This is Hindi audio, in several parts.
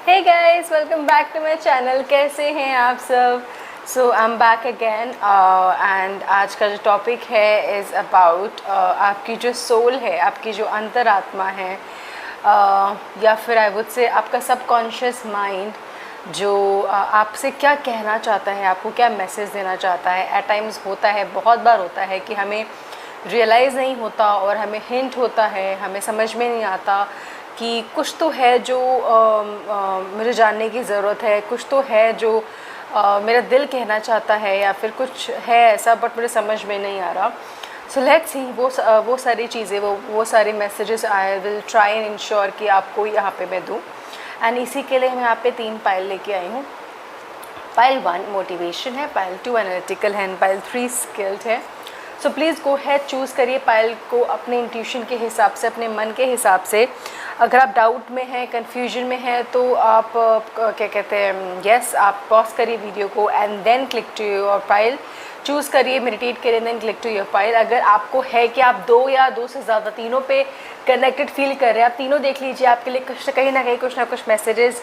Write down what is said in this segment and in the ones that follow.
Hey guys, welcome back to my channel. कैसे हैं आप सब? So I'm back again and आज का जो टॉपिक है is about आपकी जो सोल है, आपकी जो अंतरात्मा है या फिर आई वुड से आपका सबकॉन्शियस माइंड जो आपसे क्या कहना चाहता है, आपको क्या मैसेज देना चाहता है. एट टाइम्स होता है, बहुत बार होता है कि हमें रियलाइज़ नहीं होता और हमें हिंट होता है, हमें समझ में नहीं आता कि कुछ तो है जो मुझे जानने की ज़रूरत है, कुछ तो है जो मेरा दिल कहना चाहता है या फिर कुछ है ऐसा बट मुझे समझ में नहीं आ रहा. सो लेट्स सी वो सारी चीज़ें वो सारे messages I will try and ensure कि आपको यहाँ पे मैं दूँ. एंड इसी के लिए मैं यहाँ पे 3 पाइल लेके आई हूँ. पाइल 1 मोटिवेशन है, पाइल 2 एनालिटिकल है एंड पाइल 3 स्किल्ड है. So please go had choose करिए पाइल को अपने इंट्यूशन के हिसाब से, अपने मन के हिसाब से. अगर आप डाउट में हैं, कन्फ्यूजन में हैं तो आप क्या कहते हैं यस आप पॉज करिए वीडियो को and then click to your pile. Choose करिए, मेडिटेट करिए, then click to your pile. अगर आपको है कि आप 2 या 2 से ज़्यादा तीनों पे कनेक्टेड फील कर रहे हैं, आप तीनों देख लीजिए. आपके लिए कहीं ना कुछ मैसेजेस,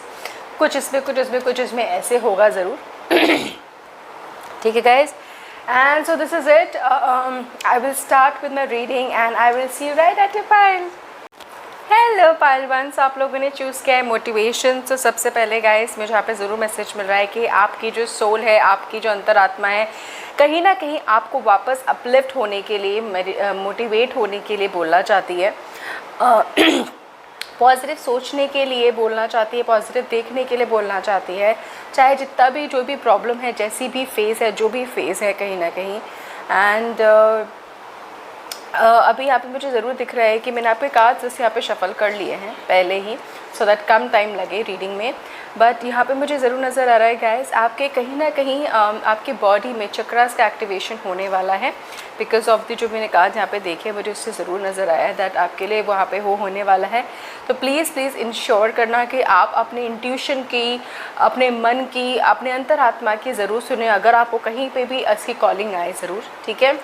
कुछ इसमें ऐसे होगा ज़रूर. ठीक है guys. And so this is it. I will start with my reading and I will see you right at your pile. Hello pile 1. So आप लोगों ने चूज़ किया है मोटिवेशन. तो सबसे पहले गाइस मुझे यहाँ पे ज़रूर मैसेज मिल रहा है कि आपकी जो सोल है, आपकी जो अंतरात्मा है, कहीं ना कहीं आपको वापस अपलिफ्ट होने के लिए, मोटिवेट होने के लिए बोलना चाहती है, पॉजिटिव सोचने के लिए बोलना चाहती है, पॉजिटिव देखने के लिए बोलना चाहती है. चाहे जितना भी जो भी प्रॉब्लम है, जैसी भी फेज़ है, जो भी फेज़ है कहीं ना कहीं. एंड अभी यहाँ पे मुझे ज़रूर दिख रहा है कि मैंने यहाँ पे कार्ड्स जैसे यहाँ पे शफल कर लिए हैं पहले ही, सो दैट कम टाइम लगे रीडिंग में. बट यहाँ पे मुझे ज़रूर नज़र आ रहा है गाइस, आपके कहीं ना कहीं आपकी बॉडी में चक्रास का एक्टिवेशन होने वाला है. बिकॉज ऑफ दी जो मैंने कार्ड यहाँ पे देखे, मुझे उससे ज़रूर नज़र आया है दैट आपके लिए वहाँ पे होने वाला है. तो प्लीज़ इंश्योर करना कि आप अपने इंट्यूशन की, अपने मन की, अपने अंतरात्मा की ज़रूर सुने. अगर आपको कहीं पे भी इसकी कॉलिंग आए ज़रूर. ठीक है.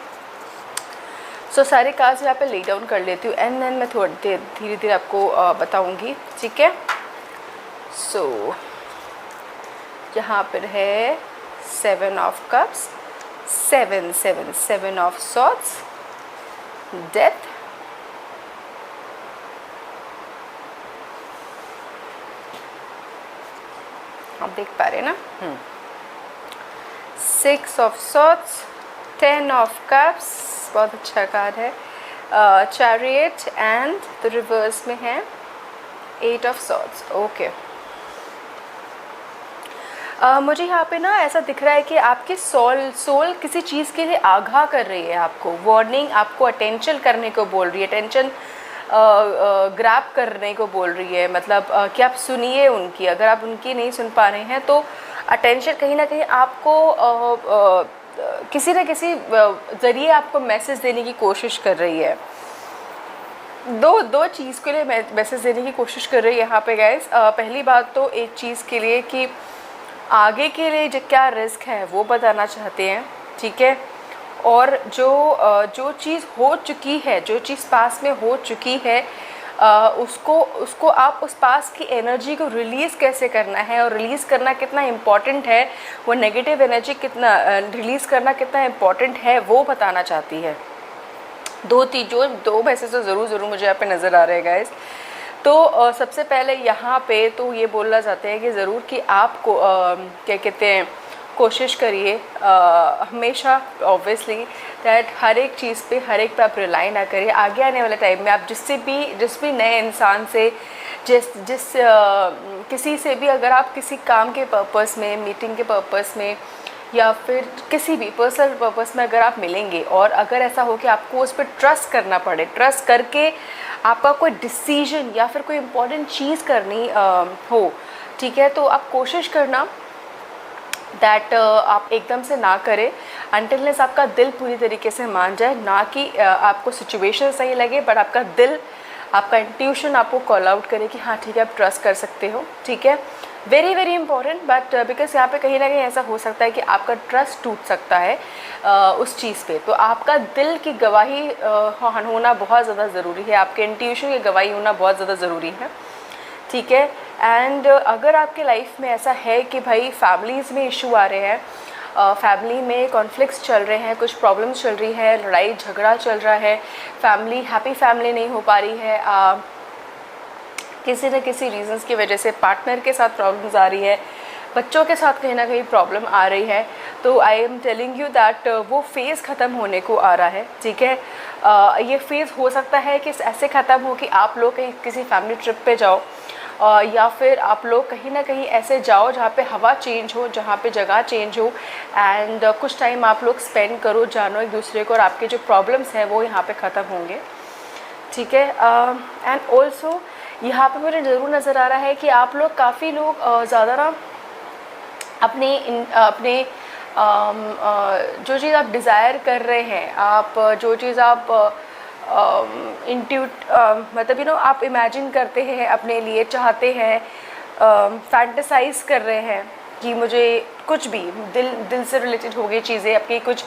सो सारे कार्ड्स यहाँ पे ले डाउन कर लेती हूँ एंड देन मैं थोड़ी देर धीरे धीरे आपको बताऊँगी. ठीक है. सो यहाँ पर है 7 of cups, 7 of swords, death, आप देख पा रहे हैं ना, 6 ऑफ सॉर्ड्स, 10 ऑफ कप्स, बहुत अच्छा कार्ड है, चैरियट एंड द रिवर्स में है 8 ऑफ सॉर्ड्स. ओके. मुझे यहाँ पे ना ऐसा दिख रहा है कि आपकी सोल किसी चीज़ के लिए आगाह कर रही है, आपको वार्निंग, आपको अटेंशन करने को बोल रही है, अटेंशन ग्रैब करने को बोल रही है. मतलब कि आप सुनिए उनकी. अगर आप उनकी नहीं सुन पा रहे हैं तो अटेंशन कहीं ना कहीं आपको किसी न किसी ज़रिए आपको मैसेज देने की कोशिश कर रही है. दो चीज़ के लिए मैसेज देने की कोशिश कर रही है यहाँ पे गाइस. पहली बात तो एक चीज़ के लिए कि आगे के लिए जो क्या रिस्क है वो बताना चाहते हैं. ठीक है. और जो चीज़ हो चुकी है, जो चीज़ पास में हो चुकी है, उसको आप उस पास की एनर्जी को रिलीज़ कैसे करना है और रिलीज़ करना कितना इम्पॉर्टेंट है, वो नेगेटिव एनर्जी कितना रिलीज़ करना कितना इम्पॉर्टेंट है वो बताना चाहती है. दो मैसेज तो ज़रूर मुझे यहाँ पे नज़र आ रहे हैं गाइस. तो सबसे पहले यहाँ पे तो ये बोलना चाहते हैं कि ज़रूर कि आपको क्या कहते हैं, कोशिश करिए हमेशा ऑब्वियसली दैट हर एक चीज़ पे, हर एक पे आप रिलाई ना करिए. आगे आने वाले टाइम में आप जिस भी नए इंसान से, किसी से भी अगर आप किसी काम के पर्पस में, मीटिंग के पर्पस में या फिर किसी भी पर्सनल पर्पस में अगर आप मिलेंगे और अगर ऐसा हो कि आपको उस पर ट्रस्ट करना पड़े, ट्रस्ट करके आपका कोई डिसीजन या फिर कोई इम्पोर्टेंट चीज़ करनी हो, ठीक है, तो आप कोशिश करना दैट आप एकदम से ना करें अनटिलनेस आपका दिल पूरी तरीके से मान जाए. ना कि आपको सिचुएशन सही लगे बट आपका दिल, आपका इंट्यूशन आपको कॉल आउट करे कि हाँ ठीक है आप ट्रस्ट कर सकते हो. ठीक है. Very important. बट बिकॉज यहाँ पे कहीं ना कहीं ऐसा हो सकता है कि आपका ट्रस्ट टूट सकता है उस चीज़ पे. तो आपका दिल की गवाही होना बहुत ज़्यादा ज़रूरी है, आपके इंट्यूशन की गवाही होना बहुत ज़्यादा ज़रूरी है. ठीक है। एंड अगर आपके लाइफ में ऐसा है कि भाई फैमिलीज़ में इशू आ रहे हैं, फैमिली में कॉन्फ्लिक्ट्स चल रहे हैं, कुछ प्रॉब्लम्स चल रही है, लड़ाई झगड़ा चल रहा है, फैमिली हैप्पी फैमिली नहीं हो पा रही है, किसी न किसी रीज़न्स की वजह से पार्टनर के साथ प्रॉब्लम्स आ रही है, बच्चों के साथ कहीं ना कहीं प्रॉब्लम आ रही है, तो I am telling you that वो फेज़ ख़त्म होने को आ रहा है। ठीक है, ये फेज़ हो सकता है कि ऐसे ख़त्म हो कि आप लोग कहीं किसी फैमिली ट्रिप पे जाओ, या फिर आप लोग कहीं ना कहीं ऐसे जाओ जहाँ पे हवा चेंज हो, जहाँ पे जगह चेंज हो, एंड कुछ टाइम आप लोग स्पेंड करो, जानो एक दूसरे को, और आपके जो प्रॉब्लम्स हैं वो यहाँ पे ख़त्म होंगे। ठीक है। एंड ऑल्सो यहाँ पे मुझे ज़रूर नज़र आ रहा है कि आप लोग काफ़ी लोग ज़्यादा ना अपने जो चीज़ आप डिज़ायर कर रहे हैं, आप जो चीज़ आप मतलब आप इमेजिन करते हैं अपने लिए, चाहते हैं, फैंटेसाइज कर रहे हैं कि मुझे कुछ भी दिल से रिलेटेड हो गई चीज़ें, आपकी कुछ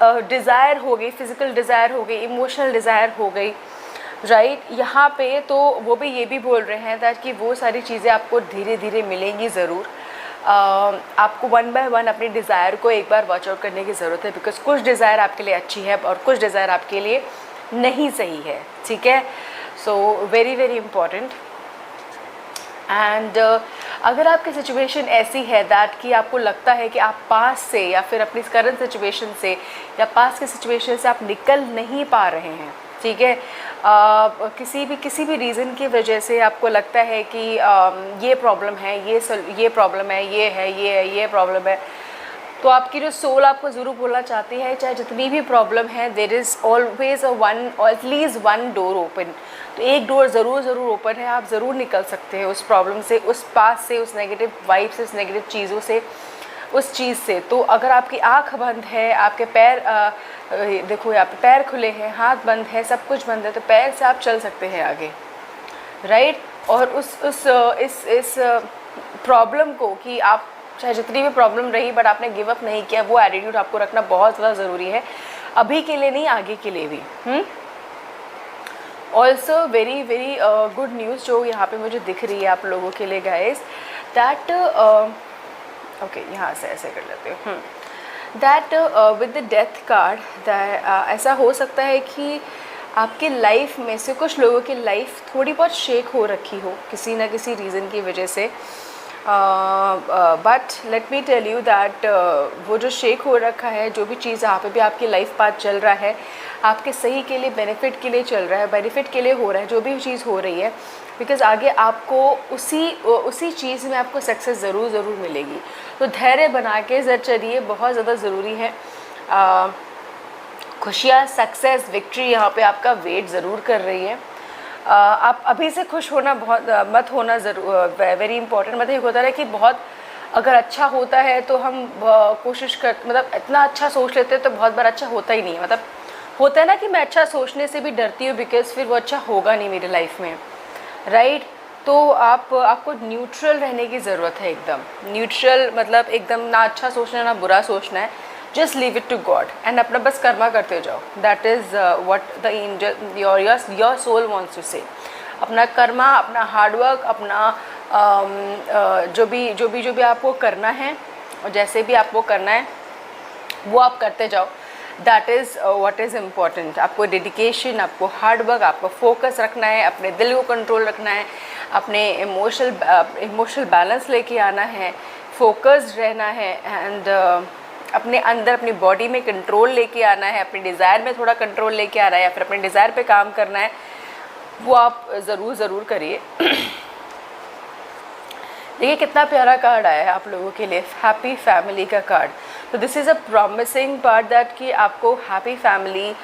डिज़ायर हो गई, फ़िज़िकल डिज़ायर हो गई, इमोशनल डिज़ायर हो गई, राइट। यहाँ पे तो वो भी ये भी बोल रहे हैं दैट कि वो सारी चीज़ें आपको धीरे धीरे मिलेंगी ज़रूर। आपको वन बाय वन अपनी डिज़ायर को एक बार वॉच आउट करने की ज़रूरत है, बिकॉज कुछ डिज़ायर आपके लिए अच्छी है और कुछ डिज़ायर आपके लिए नहीं सही है। ठीक है, so very very important. And अगर आपकी सिचुएशन ऐसी है दैट कि आपको लगता है कि आप पास से या फिर अपनी करंट सिचुएशन से या पास की सिचुएशन से आप निकल नहीं पा रहे हैं, ठीक है, किसी भी रीज़न की वजह से आपको लगता है कि ये प्रॉब्लम है, ये प्रॉब्लम है, ये प्रॉब्लम है, तो आपकी जो सोल आपको ज़रूर बोलना चाहती है, चाहे जितनी भी प्रॉब्लम है, there is always at least one door open. तो एक डोर ज़रूर ओपन है, आप ज़रूर निकल सकते हैं उस प्रॉब्लम से, उस पास से, उस नेगेटिव वाइब से, उस नेगेटिव चीज़ों से, उस चीज़ से। तो अगर आपकी आँख बंद है, आपके पैर देखो यहाँ पे पैर खुले हैं, हाथ बंद है, सब कुछ बंद है, तो पैर से आप चल सकते हैं आगे, राइट। और इस प्रॉब्लम को कि आप चाहे जितनी भी प्रॉब्लम रही बट आपने गिव अप नहीं किया, वो एटीट्यूड आपको रखना बहुत ज़्यादा ज़रूरी है, अभी के लिए नहीं, आगे के लिए भी। Also very very good news जो यहाँ पे मुझे दिख रही है आप लोगों के लिए गाइज, दैट ओके यहाँ से ऐसे कर लेते हैं, that with the death card ऐसा हो सकता है कि आपकी लाइफ में से कुछ लोगों की लाइफ थोड़ी बहुत शेक हो रखी हो किसी ना किसी रीज़न की वजह से, but let me tell you that वो जो शेक हो रखा है, जो भी चीज़ यहाँ पे भी आपकी लाइफ पाथ चल रहा है, आपके सही के लिए, बेनिफिट के लिए चल रहा है, बेनिफिट के लिए हो रहा है, जो भी चीज़ हो रही है, बिकॉज़ आगे आपको उसी चीज़ में आपको सक्सेस ज़रूर मिलेगी। तो धैर्य बना के चलिए, बहुत ज़्यादा ज़रूरी है। खुशियाँ, सक्सेस, विक्ट्री यहाँ पे आपका वेट ज़रूर कर रही है। आप अभी से खुश होना मत होना ज़रूर, वेरी इंपॉर्टेंट। मतलब ये होता है कि बहुत अगर अच्छा होता है तो हम कोशिश कर, मतलब इतना अच्छा सोच लेते हैं तो बहुत बार अच्छा होता ही नहीं है। मतलब होता है ना कि मैं अच्छा सोचने से भी डरती हूँ बिकॉज फिर वो अच्छा होगा नहीं मेरी लाइफ में, राइट। तो आपको न्यूट्रल रहने की ज़रूरत है, एकदम न्यूट्रल, मतलब एकदम ना अच्छा सोचना ना बुरा सोचना है, just leave it to God and अपना बस कर्मा करते जाओ। That is what the your soul wants to say. अपना कर्मा, अपना हार्डवर्क, अपना जो भी आपको करना है और जैसे भी आपको करना है वो आप करते जाओ। That is what is important. आपको डेडिकेशन, आपको हार्डवर्क, आपको फोकस रखना है, अपने दिल को कंट्रोल रखना है, अपने इमोशनल बैलेंस लेके आना है, फोकस्ड रहना है, एंड अपने अंदर अपनी बॉडी में कंट्रोल लेके आना है, अपने डिज़ायर में थोड़ा कंट्रोल लेके आना है, या फिर अपने डिज़ायर पे काम करना है, वो आप ज़रूर करिए। देखिए कितना प्यारा कार्ड आया है आप लोगों के लिए, हैप्पी फैमिली का कार्ड। तो this is a promising part that कि आपको हैप्पी फैमिली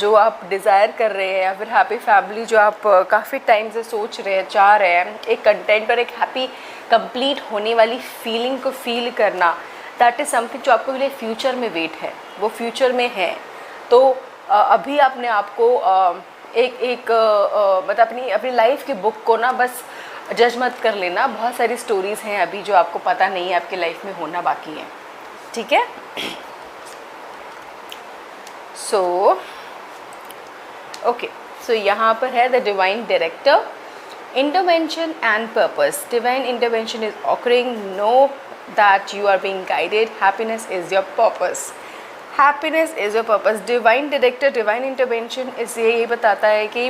जो आप डिज़ायर कर रहे हैं, या फिर हैप्पी फैमिली जो आप काफ़ी टाइम से सोच रहे हैं, चाह रहे हैं, एक कंटेंट और एक हैप्पी कंप्लीट होने वाली फीलिंग को फील करना, दैट इज़ समथिंग जो आपको लिए फ्यूचर में वेट है, वो फ्यूचर में है। तो अभी अपने आप को मतलब अपनी लाइफ की बुक को ना बस जज मत कर लेना। बहुत सारी स्टोरीज़ हैं अभी जो आपको पता नहीं है आपकी लाइफ में होना बाकी है, ठीक है। सो ओके, सो यहाँ पर है the divine director Intervention and purpose. Divine intervention is occurring. Know that you are being guided. Happiness is your purpose. Happiness is your purpose. Divine director, divine intervention इस ये बताता है कि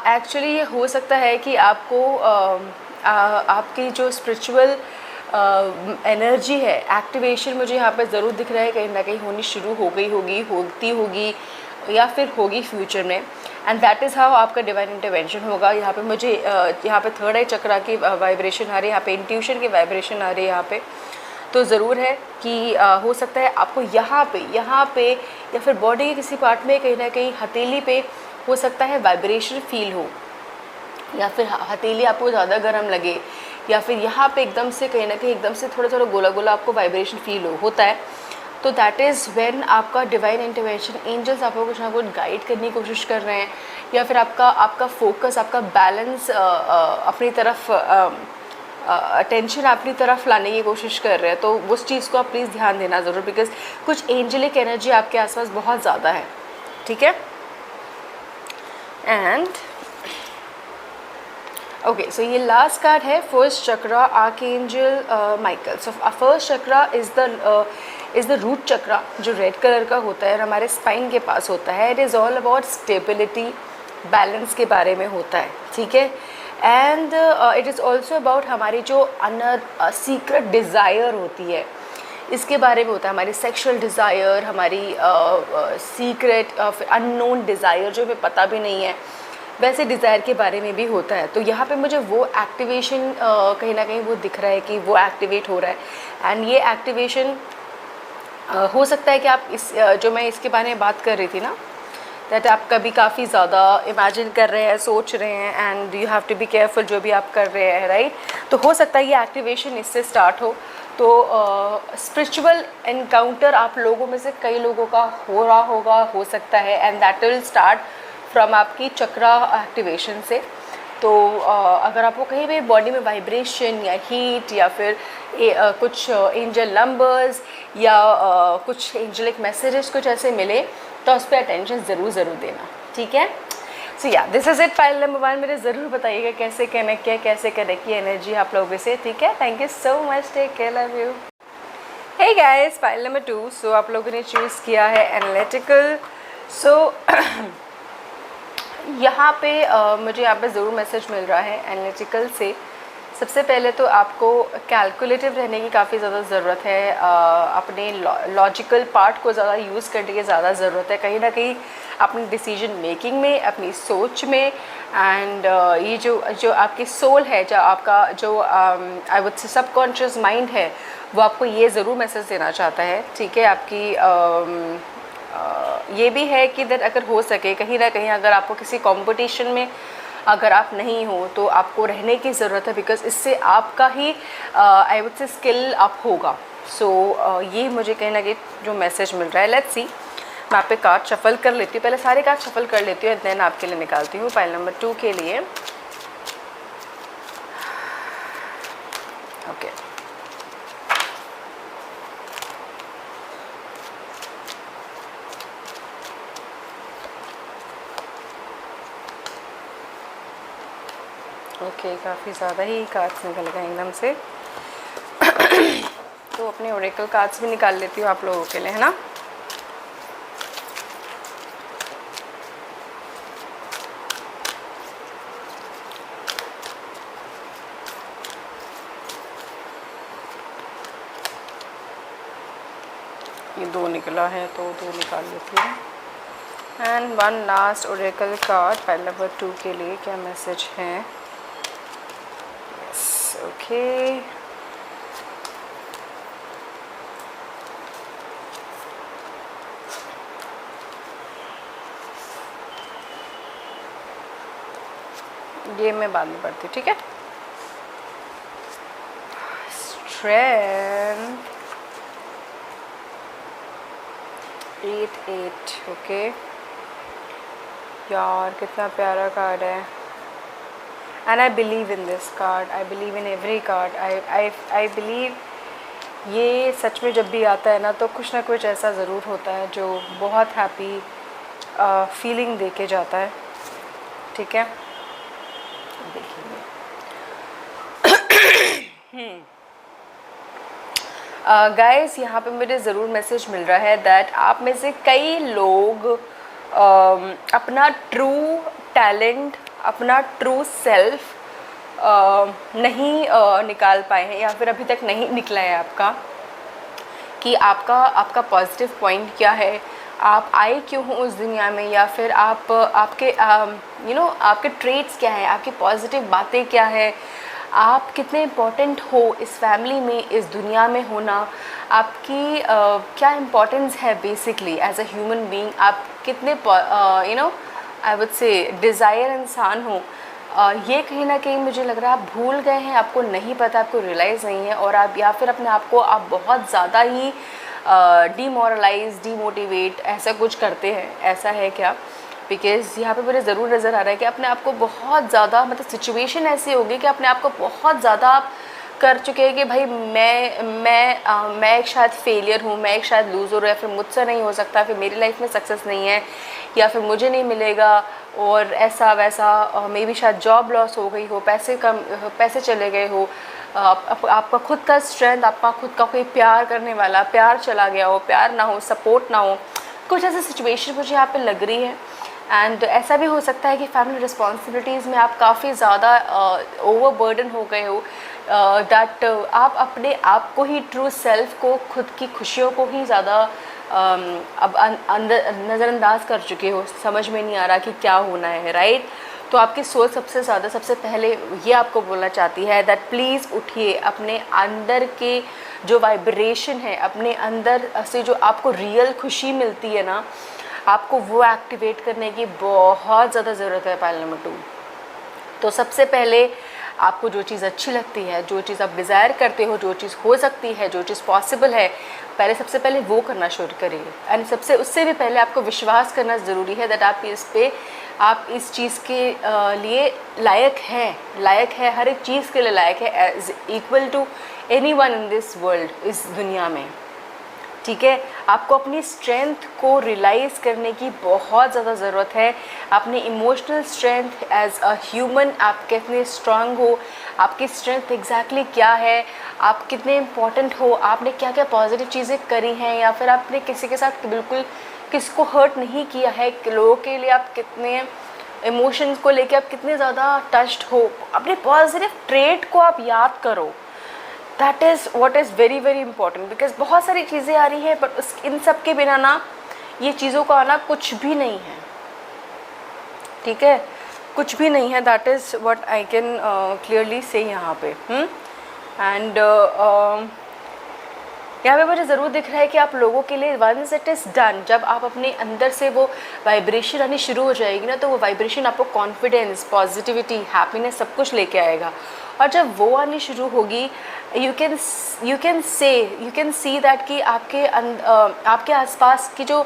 एक्चुअली ये हो सकता है कि आपको आपकी जो स्पिरिचुअल एनर्जी है, एक्टिवेशन मुझे यहाँ पर ज़रूर दिख रहा है, कहीं ना कहीं होनी शुरू हो गई होगी, होती होगी या फिर होगी फ्यूचर में. एंड दैट इज़ हाउ आपका डिवाइन इंटरवेंशन होगा. यहाँ पे मुझे यहाँ पे थर्ड आई चक्रा की वाइब्रेशन आ रही है, यहाँ पे इंट्यूशन की वाइब्रेशन आ रही है यहाँ पे. तो ज़रूर है कि हो सकता है आपको यहाँ पे या फिर बॉडी के किसी पार्ट में कहीं ना कहीं हथेली पे हो सकता है वाइब्रेशन फील हो, या फिर हथेली आपको ज़्यादा गर्म लगे, या फिर यहाँ पे एकदम से कहीं ना कहीं एकदम से थोड़ा थोड़ा गोला गोला आपको वाइब्रेशन फील होता है. तो दैट इज़ व्हेन आपका डिवाइन इंटरवेंशन, एंजल्स आपको कुछ ना कुछ गाइड करने की कोशिश कर रहे हैं, या फिर आपका फोकस, आपका बैलेंस अपनी तरफ, अटेंशन अपनी तरफ लाने की कोशिश कर रहे हैं. तो उस चीज़ को आप प्लीज़ ध्यान देना ज़रूर, बिकॉज कुछ एंजलिक एनर्जी आपके आसपास बहुत ज़्यादा है. ठीक है. एंड ओके, सो ये लास्ट कार्ड है first chakra, archangel Michael. So first chakra is the root chakra, जो रेड कलर का होता है और हमारे स्पाइन के पास होता है. It is all about stability, balance के बारे में होता है. ठीक है. And it is also about हमारी जो सीक्रेट डिज़ायर होती है, इसके बारे में होता है. हमारी सेक्शुअल डिज़ायर, हमारी सीक्रेट अननोन डिज़ायर जो हमें पता भी नहीं है, वैसे डिज़ायर के बारे में भी होता है. तो यहाँ पे मुझे वो एक्टिवेशन कहीं ना कहीं वो दिख रहा है कि वो एक्टिवेट हो रहा है. एंड ये एक्टिवेशन हो सकता है कि आप इस जो मैं इसके बारे में बात कर रही थी ना, दैट आप कभी काफ़ी ज़्यादा इमेजिन कर रहे हैं, सोच रहे हैं, and you have to be careful जो भी आप कर रहे हैं, राइट. तो हो सकता है ये एक्टिवेशन इससे स्टार्ट हो. तो स्पिरिचुअल एनकाउंटर आप लोगों में से कई लोगों का हो रहा होगा, हो सकता है, and that will start from आपकी चक्रा एक्टिवेशन से. तो अगर आपको कहीं भी बॉडी में वाइब्रेशन या हीट या फिर कुछ एंजल नंबर्स या कुछ एंजलिक मैसेजेस कुछ ऐसे मिले, तो उस पर अटेंशन ज़रूर देना. ठीक है. सो yeah this is it. File number 1 मेरे ज़रूर बताइएगा कैसे कनेक्ट किया, कैसे कनेक्ट की एनर्जी आप लोगों से. ठीक है. Thank you so much. Take care. Love you. Hey guys, file number 2. So आप लोगों ने चूज़ किया है एनालिटिकल. सो यहाँ पे मुझे यहाँ पे ज़रूर मैसेज मिल रहा है एनालिटिकल से. सबसे पहले तो आपको कैलकुलेटिव रहने की काफ़ी ज़्यादा ज़रूरत है. अपने लॉजिकल पार्ट को ज़्यादा यूज़ करने की ज़्यादा ज़रूरत है, कहीं ना कहीं अपनी डिसीजन मेकिंग में, अपनी सोच में. एंड ये जो आपकी सोल है, जो आपका जो आई वुड से सबकॉन्शियस माइंड है, वो आपको ये ज़रूर मैसेज देना चाहता है. ठीक है. आपकी ये भी है कि दैट अगर हो सके कहीं ना कहीं अगर आपको किसी कंपटीशन में अगर आप नहीं हो तो आपको रहने की ज़रूरत है, बिकॉज इससे आपका ही I would say skill up होगा. सो ये मुझे कहीं ना कहीं जो मैसेज मिल रहा है. Let's see. मैं आप पे कार्ड शफल कर लेती हूँ, पहले सारे कार्ड शफल कर लेती हूँ, देन आपके लिए निकालती हूँ फाइल नंबर 2 के लिए. ओके. ओके, काफ़ी ज़्यादा ही कार्ड्स निकल गए एकदम से. तो अपने ओरेकल कार्ड्स भी निकाल लेती हूँ आप लोगों के लिए, है ना. ये 2 निकला है तो 2 निकाल लेती हूँ. And 1 last Oracle card file number 2 के लिए क्या मैसेज है. ओके. ये मैं बाद में पढ़ती हूँ. ठीक है. स्ट्रेंथ 8. ओके. यार कितना प्यारा कार्ड है. And I believe in this card. I believe in every card. I believe ये सच में जब भी आता है ना तो कुछ ना कुछ ऐसा ज़रूर होता है जो बहुत हैप्पी फीलिंग दे के जाता है. ठीक है. देखेंगे। गाइस यहाँ पे मुझे ज़रूर मैसेज मिल रहा है दैट आप में से कई लोग अपना ट्रू टैलेंट, अपना ट्रू सेल्फ नहीं निकाल पाए हैं, या फिर अभी तक नहीं निकला है आपका, कि आपका पॉजिटिव पॉइंट क्या है, आप आए क्यों हो उस दुनिया में, या फिर आपके आपके ट्रेट्स क्या हैं, आपकी पॉजिटिव बातें क्या है, आप कितने इम्पोर्टेंट हो इस फैमिली में, इस दुनिया में होना, आपकी क्या इम्पोर्टेंस है basically as a human being, आप कितने आई वुड से डिज़ायर इंसान हो। ये कहीं ना कहीं मुझे लग रहा है आप भूल गए हैं, आपको नहीं पता, आपको रियलाइज़ नहीं है, और आप या फिर अपने आप को आप बहुत ज़्यादा ही डीमोरलाइज, डीमोटिवेट ऐसा कुछ करते हैं। ऐसा है क्या? बिकॉज़ यहाँ पे मुझे ज़रूर नज़र आ रहा है कि अपने आप को बहुत ज़्यादा, मतलब सिचुएशन ऐसी होगी कि अपने आप को बहुत ज़्यादा आप कर चुके हैं कि भाई मैं एक शायद फेलियर हूँ, मैं एक शायद लूज़र हूँ, या फिर मुझसे नहीं हो सकता, फिर मेरी लाइफ में सक्सेस नहीं है, या फिर मुझे नहीं मिलेगा, और ऐसा वैसा, मे बी शायद जॉब लॉस हो गई हो, पैसे चले गए हो, आपका खुद का स्ट्रेंथ, आपका खुद का कोई प्यार करने वाला, प्यार चला गया हो, प्यार ना हो, सपोर्ट ना हो, कुछ ऐसी सिचुएशन मुझे यहाँ पे लग रही है। एंड ऐसा भी हो सकता है कि फैमिली रिस्पॉन्सिबिलिटीज़ में आप काफ़ी ज़्यादा ओवरबर्डन हो गए हो, दैट आप अपने आप को ही, ट्रू सेल्फ को, खुद की खुशियों को ही ज़्यादा अब अंदर नज़रअंदाज कर चुके हो, समझ में नहीं आ रहा कि क्या होना है, राइट? तो आपकी सोच सबसे पहले ये आपको बोलना चाहती है दैट प्लीज़ उठिए, अपने अंदर के जो वाइब्रेशन है, अपने अंदर से जो आपको रियल खुशी मिलती है ना, आपको वो एक्टिवेट करने की बहुत ज़्यादा ज़रूरत है। पॉइंट नंबर 2, तो सबसे पहले आपको जो चीज़ अच्छी लगती है, जो चीज़ आप डिज़ायर करते हो, जो चीज़ हो सकती है, जो चीज़ पॉसिबल है, सबसे पहले वो करना शुरू करिए। एंड उससे भी पहले आपको विश्वास करना ज़रूरी है दैट आप इस चीज़ के लिए लायक है, हर एक चीज़ के लिए लायक है, as equal to anyone in this world, इस दुनिया में, ठीक है? आपको अपनी स्ट्रेंथ को रियलाइज़ करने की बहुत ज़्यादा ज़रूरत है। अपनी emotional strength as a human, आप कितने स्ट्रांग हो, आपकी स्ट्रेंथ एग्जैक्टली क्या है, आप कितने इम्पोर्टेंट हो, आपने क्या क्या पॉजिटिव चीज़ें करी हैं, या फिर आपने किसी के साथ बिल्कुल किसको हर्ट नहीं किया है, लोगों के लिए आप कितने इमोशंस को लेके आप कितने ज़्यादा टच्ड हो, अपने पॉजिटिव ट्रेट को आप याद करो। That is what is very very important, because बहुत सारी चीज़ें आ रही हैं, बट इन सब के बिना ना ये चीज़ों का आना कुछ भी नहीं है, ठीक है? कुछ भी नहीं है। That is what I can clearly से यहाँ पे। एंड यहाँ पे मुझे ज़रूर दिख रहा है कि आप लोगों के लिए वंस इट इज़ डन, जब आप अपने अंदर से वो वाइब्रेशन आनी शुरू हो जाएगी ना, तो वो वाइब्रेशन आपको कॉन्फिडेंस, पॉजिटिविटी, हैप्पीनेस सब कुछ लेके आएगा। और जब वो आनी शुरू होगी, यू कैन सी दैट कि आपके आसपास की जो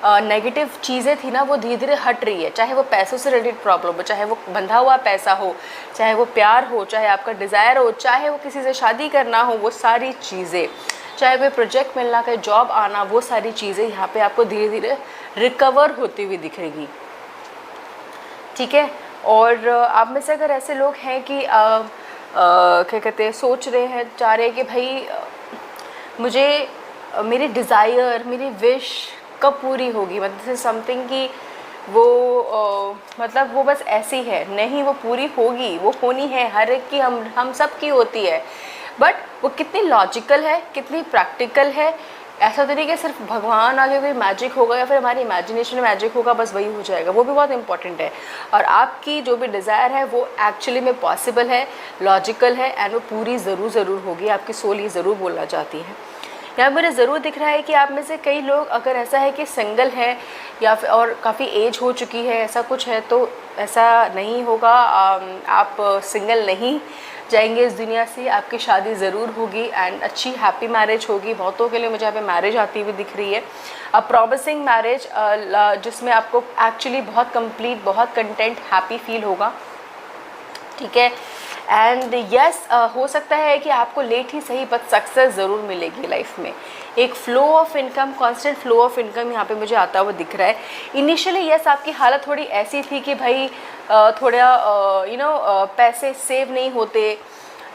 नेगेटिव चीज़ें थी ना, वो धीरे धीरे हट रही है। चाहे वो पैसों से रिलेटेड प्रॉब्लम हो, चाहे वो बंधा हुआ पैसा हो, चाहे वो प्यार हो, चाहे आपका डिज़ायर हो, चाहे वो किसी से शादी करना हो, वो सारी चीज़ें, चाहे कोई प्रोजेक्ट मिलना, कोई जॉब आना, वो सारी चीज़ें यहाँ पे आपको धीरे धीरे रिकवर होती हुई दिखेगी, ठीक है? और आप में से अगर ऐसे लोग हैं कि क्या कहते हैं, सोच रहे हैं, चाह रहे हैं कि भाई मुझे मेरी डिज़ायर, मेरी विश कब पूरी होगी, मतलब समथिंग कि वो मतलब वो बस ऐसी है, नहीं, वो पूरी होगी, वो होनी है, हर एक की, हम सब की होती है, बट वो कितनी लॉजिकल है, कितनी प्रैक्टिकल है। ऐसा तो नहीं कि सिर्फ भगवान आगे कोई मैजिक होगा या फिर हमारी इमेजिनेशन में मैजिक होगा, बस वही हो जाएगा, वो भी बहुत इंपॉर्टेंट है। और आपकी जो भी डिज़ायर है वो एक्चुअली में पॉसिबल है, लॉजिकल है, एंड वो पूरी ज़रूर होगी। आपकी सोल ये ज़रूर बोलना चाहती है। यहाँ मुझे ज़रूर दिख रहा है कि आप में से कई लोग अगर ऐसा है कि सिंगल है या फिर और काफ़ी एज हो चुकी है, ऐसा कुछ है, तो ऐसा नहीं होगा। आप सिंगल नहीं जाएंगे इस दुनिया से, आपकी शादी ज़रूर होगी एंड अच्छी हैप्पी मैरिज होगी। बहुतों के लिए मुझे यहाँ पे मैरिज आती हुई दिख रही है, अ प्रॉमिसिंग मैरिज, जिसमें आपको एक्चुअली बहुत कंप्लीट, बहुत कंटेंट, हैप्पी फील होगा, ठीक है? एंड यस हो सकता है कि आपको लेट ही सही बट सक्सेस ज़रूर मिलेगी लाइफ में। एक flow of income, constant flow of income यहाँ पे मुझे आता हुआ दिख रहा है। इनिशियली यस आपकी हालत थोड़ी ऐसी थी कि भाई थोड़ा पैसे सेव नहीं होते,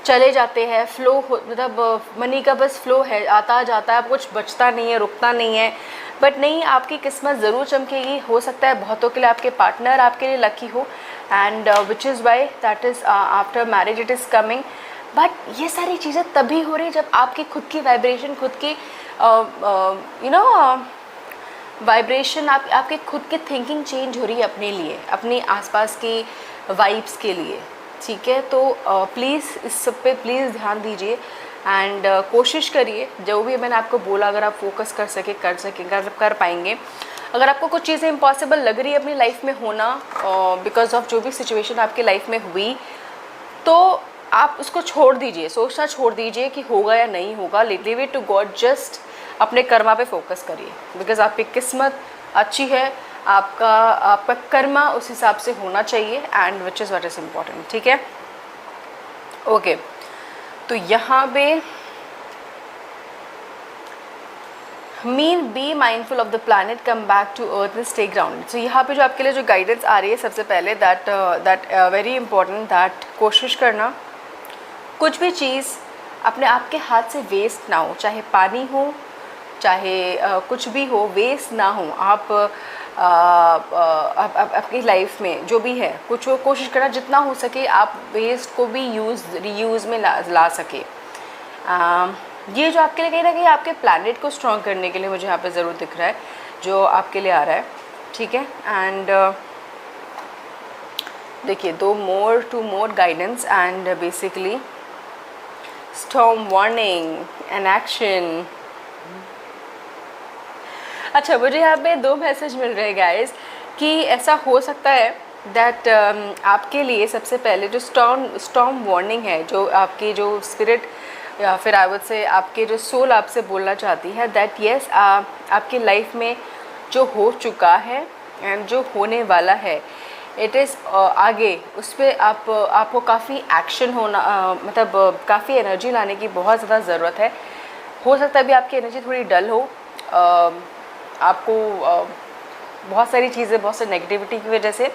चले जाते हैं, फ़्लो मतलब मनी का बस फ़्लो है, आता जाता है, कुछ बचता नहीं है, रुकता नहीं है। बट नहीं, आपकी किस्मत ज़रूर चमकेगी। हो सकता है बहुतों के लिए आपके पार्टनर आपके लिए लकी हो, and which is why that is after marriage it is coming. But ये सारी चीज़ें तभी हो रही जब आपकी खुद की वाइब्रेशन, खुद की वाइब्रेशन, आपके खुद की थिंकिंग चेंज हो रही है अपने लिए, अपने आसपास की वाइब्स के लिए। ठीक है, तो प्लीज़ इस सब पे प्लीज़ ध्यान दीजिए एंड कोशिश करिए जो भी मैंने आपको बोला, अगर आप फोकस कर पाएंगे। अगर आपको कुछ चीज़ें इम्पॉसिबल लग रही है अपनी लाइफ में होना बिकॉज ऑफ जो भी सिचुएशन आपकी लाइफ में हुई, तो आप उसको छोड़ दीजिए, सोचना छोड़ दीजिए कि होगा या नहीं होगा। Leave it to God, just अपने कर्मा पे फोकस करिए बिकॉज आपकी किस्मत अच्छी है, आपका कर्मा उस हिसाब से होना चाहिए, and which is what is important. ठीक है, ओके। तो यहाँ पे be mindful of the planet, come back to earth and stay grounded. तो यहाँ पे जो आपके लिए जो गाइडेंस आ रही है, सबसे पहले दैट वेरी इंपॉर्टेंट, दैट कोशिश करना कुछ भी चीज़ अपने आप के हाथ से वेस्ट ना हो, चाहे पानी हो, चाहे कुछ भी हो, वेस्ट ना हो। आप आपकी लाइफ में जो भी है कुछ वो कोशिश करना जितना हो सके आप वेस्ट को भी रीयूज़ में ला सके। ये जो आपके लिए कहीं ना कहीं आपके प्लैनेट को स्ट्रॉन्ग करने के लिए मुझे यहाँ पे ज़रूर दिख रहा है, जो आपके लिए आ रहा है। ठीक है, एंड देखिए to more guidance and basically storm warning and action. अच्छा, मुझे यहाँ पे 2 मैसेज मिल रहे हैं गाइस कि ऐसा हो सकता है दैट आपके लिए सबसे पहले जो स्टॉर्म वार्निंग है, जो आपकी जो स्पिरिट या फिर आई वुड से आपके जो सोल आपसे बोलना चाहती है दैट यस आपकी लाइफ में जो हो चुका है एंड जो होने वाला है, इट इज़ आगे उस पर आपको काफ़ी एक्शन होना मतलब काफ़ी एनर्जी लाने की बहुत ज़्यादा ज़रूरत है। हो सकता है अभी आपकी एनर्जी थोड़ी डल हो, आपको बहुत सारी चीज़ें, बहुत सारी नेगेटिविटी की वजह से,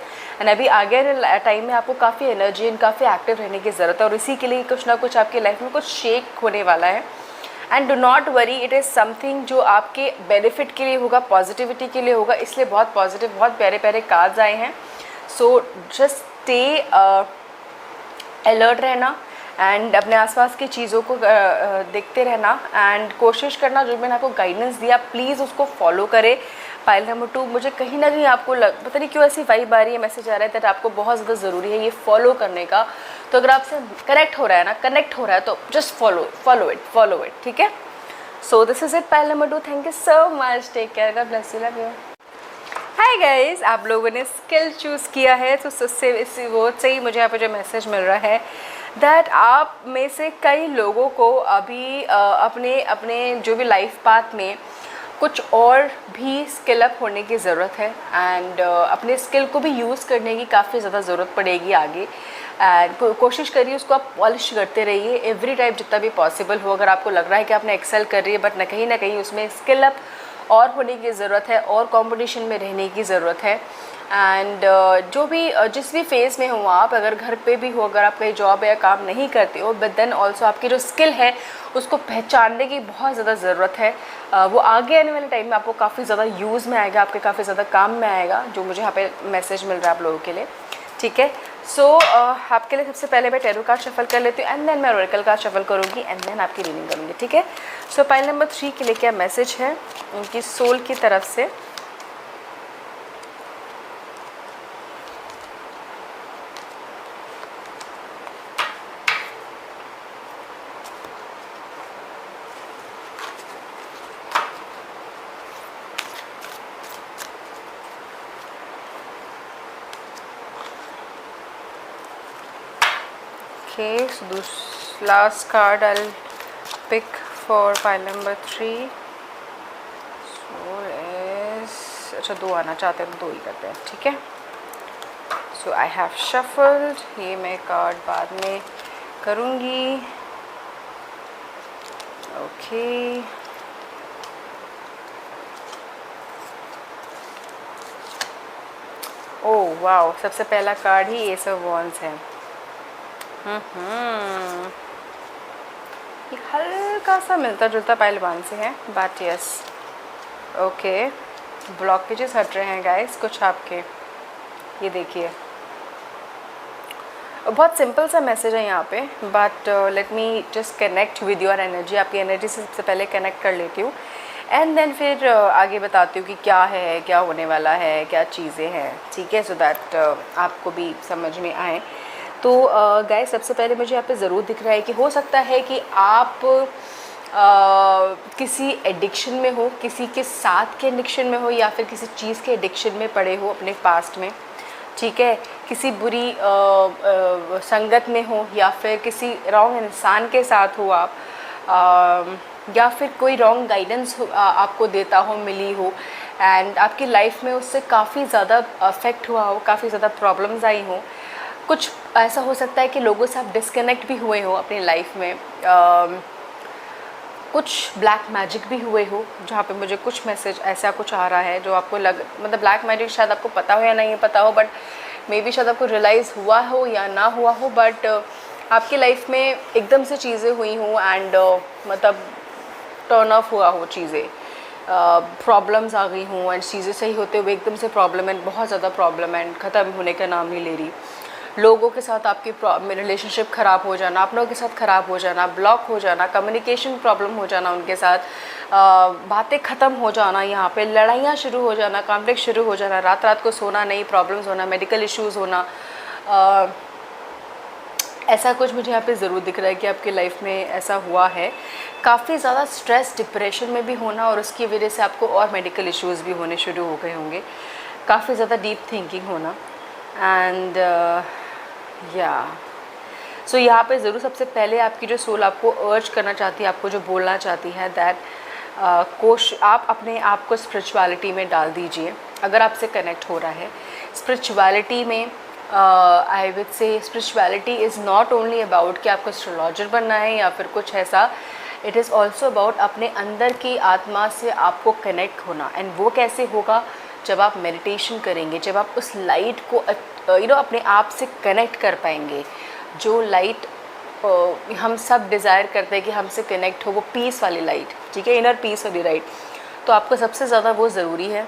एंड अभी आगे टाइम में आपको काफ़ी एनर्जी एंड काफ़ी एक्टिव रहने की ज़रूरत है, और इसी के लिए कुछ ना कुछ आपकी लाइफ में कुछ शेक होने वाला है। And do not worry, it is something जो आपके बेनिफिट के लिए होगा, पॉजिटिविटी के लिए होगा, इसलिए बहुत पॉजिटिव, बहुत प्यारे प्यारे कार्ड्स आए हैं। सो जस्ट स्टे अलर्ट रहना एंड अपने आसपास की चीज़ों को देखते रहना एंड कोशिश करना, जो मैंने आपको गाइडेंस दिया प्लीज़ उसको फॉलो करें। पाइल नंबर 2, मुझे कहीं ना कहीं आपको पता नहीं क्यों ऐसी वाइब आ रही है, मैसेज आ रहा है दैट आपको बहुत ज़्यादा ज़रूरी है ये फॉलो करने का। तो अगर आपसे कनेक्ट हो रहा है तो जस्ट फॉलो इट। ठीक है, so this is it file number 2। Thank you so much, take care, God bless you, love you. Hi guys, आप लोगों ने स्किल चूज़ किया है, तो उससे इसी वो से ही मुझे यहाँ पे जो मैसेज मिल रहा है दैट आप में से कई लोगों को अभी अपने जो भी लाइफ पाथ में कुछ और भी स्किल अप होने की ज़रूरत है, एंड अपने स्किल को भी यूज़ करने की काफ़ी ज़्यादा ज़रूरत पड़ेगी आगे। एंड कोशिश करिए उसको आप पॉलिश करते रहिए एवरी टाइम जितना भी पॉसिबल हो। अगर आपको लग रहा है कि आपने एक्सेल कर रही है बट कहीं ना कहीं उसमें स्किल अप और होने की ज़रूरत है, और कंपटीशन में रहने की ज़रूरत है। एंड जो भी जिस भी फेज़ में हो आप, अगर घर पे भी हो, अगर आप कहीं जॉब या काम नहीं करते हो, बट देन ऑल्सो आपकी जो स्किल है उसको पहचानने की बहुत ज़्यादा ज़रूरत है। वो आगे आने वाले टाइम में आपको काफ़ी ज़्यादा यूज़ में आएगा, आपके काफ़ी ज़्यादा काम में आएगा, जो मुझे यहाँ पे मैसेज मिल रहा है आप लोगों के लिए। ठीक है, सो आपके लिए सबसे पहले मैं टैरो कार्ड शफल कर लेती हूँ एंड देन मैं ओरेकल कार्ड शफल करूँगी एंड देन आपकी रीडिंग करूँगी। ठीक है, सो पाइल नंबर 3 के लिए क्या मैसेज है उनकी सोल की तरफ से। Okay, so this last card I'll pick for pile number 3. So is अच्छा 2 आना चाहते हैं तो 2 ही करते हैं। ठीक है, so I have shuffled, ये मैं कार्ड बाद में करूँगी। ओके, ओह वाओ, सबसे पहला card he S of wands है। ये हल्का सा मिलता जुलता पहलवान से है, बट यस ओके, ब्लॉकेजेस हट रहे हैं गाइस कुछ आपके। ये देखिए, बहुत सिंपल सा मैसेज है यहाँ पे, but let me just connect with your energy. आपकी एनर्जी से सबसे पहले कनेक्ट कर लेती हूँ एंड देन फिर आगे बताती हूँ कि क्या है, क्या होने वाला है, क्या चीज़ें हैं, ठीक है, सो दैट आपको भी समझ में आए। तो गाइस सबसे पहले मुझे यहाँ पे ज़रूर दिख रहा है कि हो सकता है कि आप किसी एडिक्शन में हो, किसी के साथ के एडिक्शन में हो, या फिर किसी चीज़ के एडिक्शन में पड़े हो अपने पास्ट में, ठीक है, किसी बुरी संगत में हो, या फिर किसी रॉन्ग इंसान के साथ हो आप, या फिर कोई रॉन्ग गाइडेंस आपको देता हो, मिली हो, एंड आपकी लाइफ में उससे काफ़ी ज़्यादा अफेक्ट हुआ हो, काफ़ी ज़्यादा प्रॉब्लम्स आई हो। कुछ ऐसा हो सकता है कि लोगों से आप डिस्कनेक्ट भी हुए हो अपनी लाइफ में, कुछ ब्लैक मैजिक भी हुए हो, जहाँ पे मुझे कुछ मैसेज ऐसा कुछ आ रहा है जो आपको मतलब ब्लैक मैजिक शायद आपको पता हो या नहीं पता हो, बट मे बी शायद आपको रियलाइज़ हुआ हो या ना हुआ हो, बट आपकी लाइफ में एकदम से चीज़ें हुई हों एंड मतलब टर्न ऑफ हुआ हो चीज़ें, प्रॉब्लम्स आ गई हों एंड चीज़ें सही होते हुए एकदम से प्रॉब्लम एंड बहुत ज़्यादा प्रॉब्लम एंड ख़त्म होने का नाम नहीं ले रही। लोगों के साथ आपकी रिलेशनशिप ख़राब हो जाना, अपनों के साथ ख़राब हो जाना, ब्लॉक हो जाना, कम्युनिकेशन प्रॉब्लम हो जाना उनके साथ, बातें ख़त्म हो जाना, यहाँ पे लड़ाइयाँ शुरू हो जाना, कॉन्फ्लिक्ट शुरू हो जाना, रात रात को सोना नहीं, प्रॉब्लम्स होना, मेडिकल इश्यूज़ होना, ऐसा कुछ मुझे यहाँ पे ज़रूर दिख रहा है कि आपकी लाइफ में ऐसा हुआ है। काफ़ी ज़्यादा स्ट्रेस, डिप्रेशन में भी होना, और उसकी वजह से आपको और मेडिकल इश्यूज़ भी होने शुरू हो गए होंगे, काफ़ी ज़्यादा डीप थिंकिंग होना, एंड या सो यहाँ पे ज़रूर सबसे पहले आपकी जो सोल आपको अर्ज करना चाहती है, आपको जो बोलना चाहती है, दैट आप अपने आप को स्पिरिचुअलिटी में डाल दीजिए। अगर आपसे कनेक्ट हो रहा है स्पिरिचुअलिटी में, I will say spirituality is not only about कि आपको एस्ट्रोलॉजर बनना है या फिर कुछ ऐसा, इट इज़ ऑल्सो अबाउट अपने अंदर की आत्मा से आपको कनेक्ट होना। एंड वो कैसे होगा? जब आप मेडिटेशन करेंगे, जब आप उस लाइट को अपने आप से कनेक्ट कर पाएंगे। जो लाइट हम सब डिज़ायर करते हैं कि हमसे कनेक्ट हो, वो पीस वाली लाइट, ठीक है, इनर पीस वाली लाइट, तो आपको सबसे ज़्यादा वो ज़रूरी है।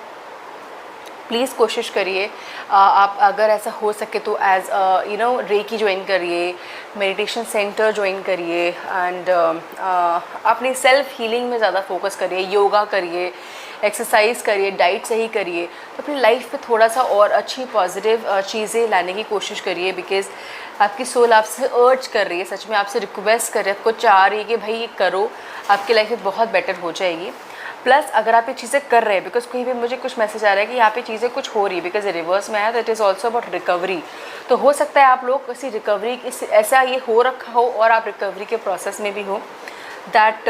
प्लीज़ कोशिश करिए, आप अगर ऐसा हो सके तो एज रेकी ज्वाइन करिए, मेडिटेशन सेंटर ज्वाइन करिए, एंड अपनी सेल्फ हीलिंग में ज़्यादा फोकस करिए, योगा करिए, एक्सरसाइज करिए, डाइट सही करिए, तो अपनी लाइफ पे थोड़ा सा और अच्छी पॉजिटिव चीज़ें लाने की कोशिश करिए। बिकॉज़ आपकी सोल आपसे अर्ज कर रही है, सच में आपसे रिक्वेस्ट कर रही है, आपको चाह रही है कि भाई ये करो, आपकी लाइफ में बहुत बेटर हो जाएगी। प्लस अगर आप ये चीज़ें कर रहे हैं, बिकॉज कहीं भी मुझे कुछ मैसेज आ रहा है कि यहाँ पे चीज़ें कुछ हो रही है, बिकॉज रिवर्स में आया, तो it is also about recovery. तो हो सकता है आप लोग किसी रिकवरी ऐसा ये हो रखा हो और आप रिकवरी के प्रोसेस में भी हो, दैट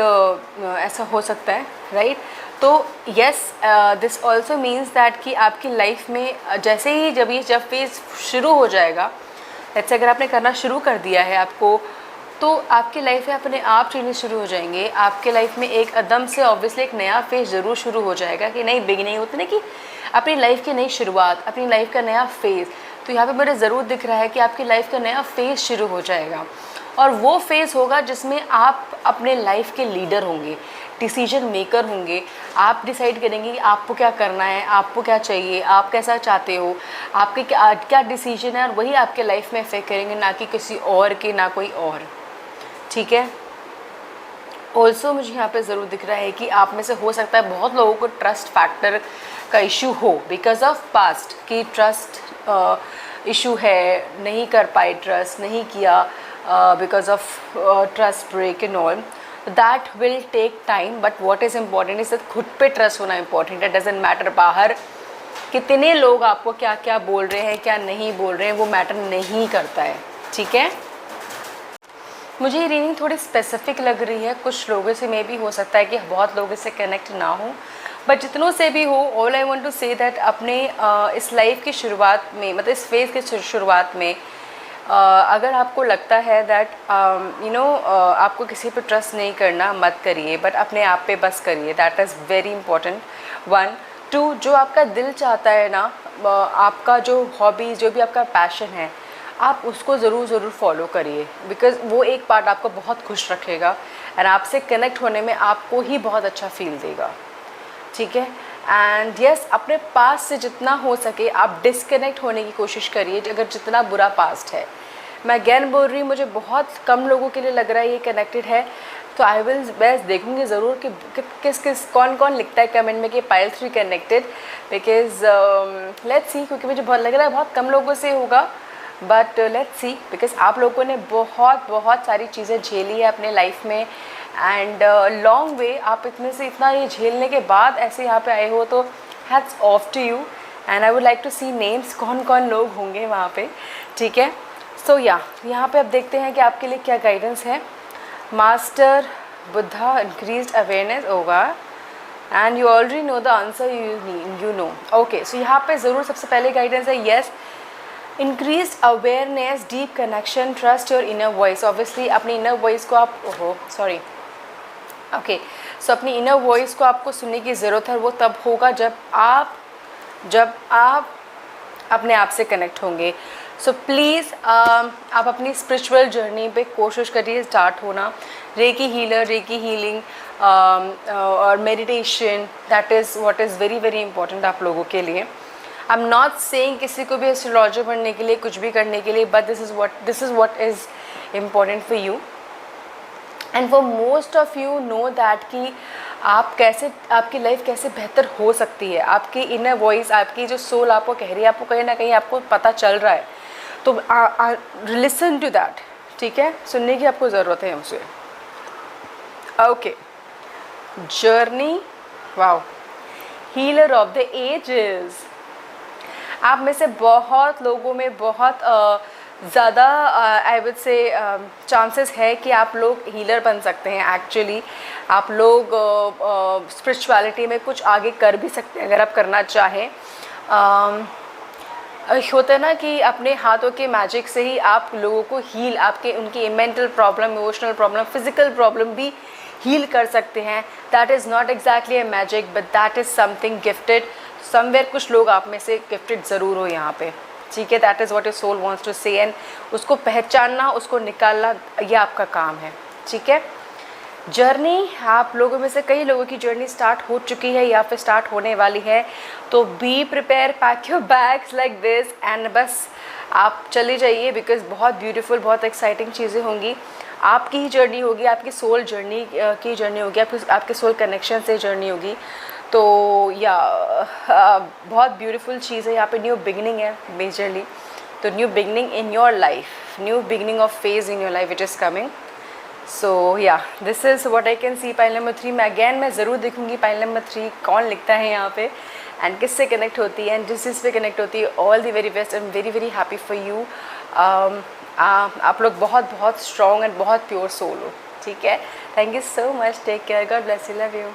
ऐसा हो सकता है, राइट। तो yes, this also means that कि आपकी लाइफ में जैसे ही जब फेज़ शुरू हो जाएगा, जैसे अगर आपने करना शुरू कर दिया है आपको, तो आपकी लाइफ में अपने आप चेंजेस शुरू हो जाएंगे। आपके लाइफ में एक एकदम से ऑब्वियसली एक नया फेज़ ज़रूर शुरू हो जाएगा, कि नई बिगिनिंग होती है ना, कि अपनी लाइफ की नई शुरुआत, अपनी लाइफ का नया फेज़। तो यहाँ पे मुझे ज़रूर दिख रहा है कि आपकी लाइफ का नया फेज़ शुरू हो जाएगा, और वो फेज़ होगा जिसमें आप अपने लाइफ के लीडर होंगे, डिसीजन मेकर होंगे। आप डिसाइड करेंगे कि आपको क्या करना है, आपको क्या चाहिए, आप कैसा चाहते हो, आपके क्या डिसीजन है, और वही आपके लाइफ में इफेक्ट करेंगे, ना कि किसी और के, ना कोई और, ठीक है। ऑल्सो मुझे यहाँ पे ज़रूर दिख रहा है कि आप में से हो सकता है बहुत लोगों को ट्रस्ट फैक्टर का इशू हो, बिकॉज ऑफ पास्ट, कि ट्रस्ट इशू है, नहीं कर पाए, ट्रस्ट नहीं किया, because of trust break and all. That will take time, but what is important is खुद पे ट्रस्ट होना इम्पॉर्टेंट है। डजेंट मैटर बाहर कितने लोग आपको क्या क्या बोल रहे हैं, क्या नहीं बोल रहे हैं, वो मैटर नहीं करता है, ठीक है। मुझे ये रीडिंग थोड़ी स्पेसिफिक लग रही है, कुछ लोगों से मे भी हो सकता है कि बहुत लोग इससे कनेक्ट ना हो, बट जितनों से भी हो, all I want to say that अपने इस लाइफ की शुरुआत में, मतलब इस फेज़ की शुरुआत में अगर आपको लगता है दैट आपको किसी पे ट्रस्ट नहीं करना, मत करिए, बट अपने आप पे बस करिए, दैट इज़ वेरी इंपॉर्टेंट। 1 2 जो आपका दिल चाहता है ना, आपका जो हॉबी, जो भी आपका पैशन है, आप उसको ज़रूर फॉलो करिए, बिकॉज़ वो एक पार्ट आपको बहुत खुश रखेगा एंड आपसे कनेक्ट होने में आपको ही बहुत अच्छा फील देगा, ठीक है। एंड यस, अपने पास्ट से जितना हो सके आप डिस्कनेक्ट होने की कोशिश करिए, अगर जितना बुरा पास्ट है। मैं अगेन बोल रही हूँ, मुझे बहुत कम लोगों के लिए लग रहा है ये कनेक्टेड है, तो आई विल बेस्ट देखूँगी ज़रूर कि किस कौन लिखता है कमेंट में कि pile 3 connected, because let's see, क्योंकि मुझे बहुत लग रहा है बहुत कम लोगों से होगा, बट लेट्स सी, बिकॉज आप लोगों ने बहुत सारी चीज़ें झेली है अपने लाइफ में एंड लॉन्ग वे, आप इतने से इतना ये झेलने के बाद ऐसे यहाँ पे आए हो, तो hats off to you and I would like to see names, कौन लोग होंगे वहाँ पे, ठीक है। सो यहाँ पे अब देखते हैं कि आपके लिए क्या गाइडेंस है। मास्टर बुद्धा इंक्रीज्ड अवेयरनेस होगा and you already know the answer, you know, okay. So यहाँ पे ज़रूर सबसे पहले गाइडेंस है yes, increase awareness, deep connection, trust your inner voice. Obviously अपनी इनर वॉइस को आप सो अपनी इनर वॉइस को आपको सुनने की ज़रूरत है। वो तब होगा जब आप अपने आप से कनेक्ट होंगे। सो प्लीज़ आप अपनी स्पिरिचुअल जर्नी पे कोशिश करिए स्टार्ट होना। रेकी हीलर, रेकी हीलिंग और meditation, that is what is very important आप लोगों के लिए। आई एम नॉट सेइंग किसी को भी एस्ट्रोलॉजर बनने के लिए, कुछ भी करने के लिए, but this is what is important for you and for most of you know that कि आप कैसे, आपकी लाइफ कैसे बेहतर हो सकती है। आपकी इनर वॉइस, आपकी जो सोल आपको कह रही है, आपको कहीं ना कहीं आपको पता चल रहा है, तो लिसन टू दैट, ठीक है। सुनने की आपको ज़रूरत है उसे, okay. Journey, wow, healer of the ages. आप में से बहुत लोगों में बहुत ज़्यादा आई वुड से चांसेस है कि आप लोग हीलर बन सकते हैं। एक्चुअली आप लोग स्पिरिचुअलिटी में कुछ आगे कर भी सकते हैं अगर आप करना चाहें। होता है ना कि अपने हाथों के मैजिक से ही आप लोगों को हील, आपके उनकी mental problem, emotional problem, physical problem भी हील कर सकते हैं। That is not exactly a magic, but that is something gifted somewhere. कुछ लोग आप में से गिफ्टेड ज़रूर हो यहाँ पे, ठीक है। That is what your soul wants to say and उसको पहचानना, उसको निकालना, ये आपका काम है, ठीक है। जर्नी, आप लोगों में से कई लोगों की जर्नी स्टार्ट हो चुकी है या फिर स्टार्ट होने वाली है, तो be prepare, pack your bags like this and बस आप चले जाइए, बिकॉज बहुत ब्यूटीफुल, बहुत एक्साइटिंग चीज़ें होंगी। आपकी ही जर्नी होगी, आपकी सोल जर्नी की जर्नी होगी, आपके सोल कनेक्शन से जर्नी होगी। तो या बहुत ब्यूटीफुल चीज़ है यहाँ पे। न्यू बिगनिंग है मेजरली, तो new beginning in your life, new beginning of phase in your life it is coming. So yeah this is what I can see. Pile number 3 में अगेन मैं ज़रूर देखूँगी पाइल नंबर 3 कौन लिखता है यहाँ पे एंड किससे कनेक्ट होती है एंड जिस चीज़ पे कनेक्ट होती है। All the very best, I am very happy for you. आप लोग बहुत स्ट्रॉन्ग एंड बहुत प्योर सोल हो, ठीक है। Thank you so much, take care, God bless you, love you.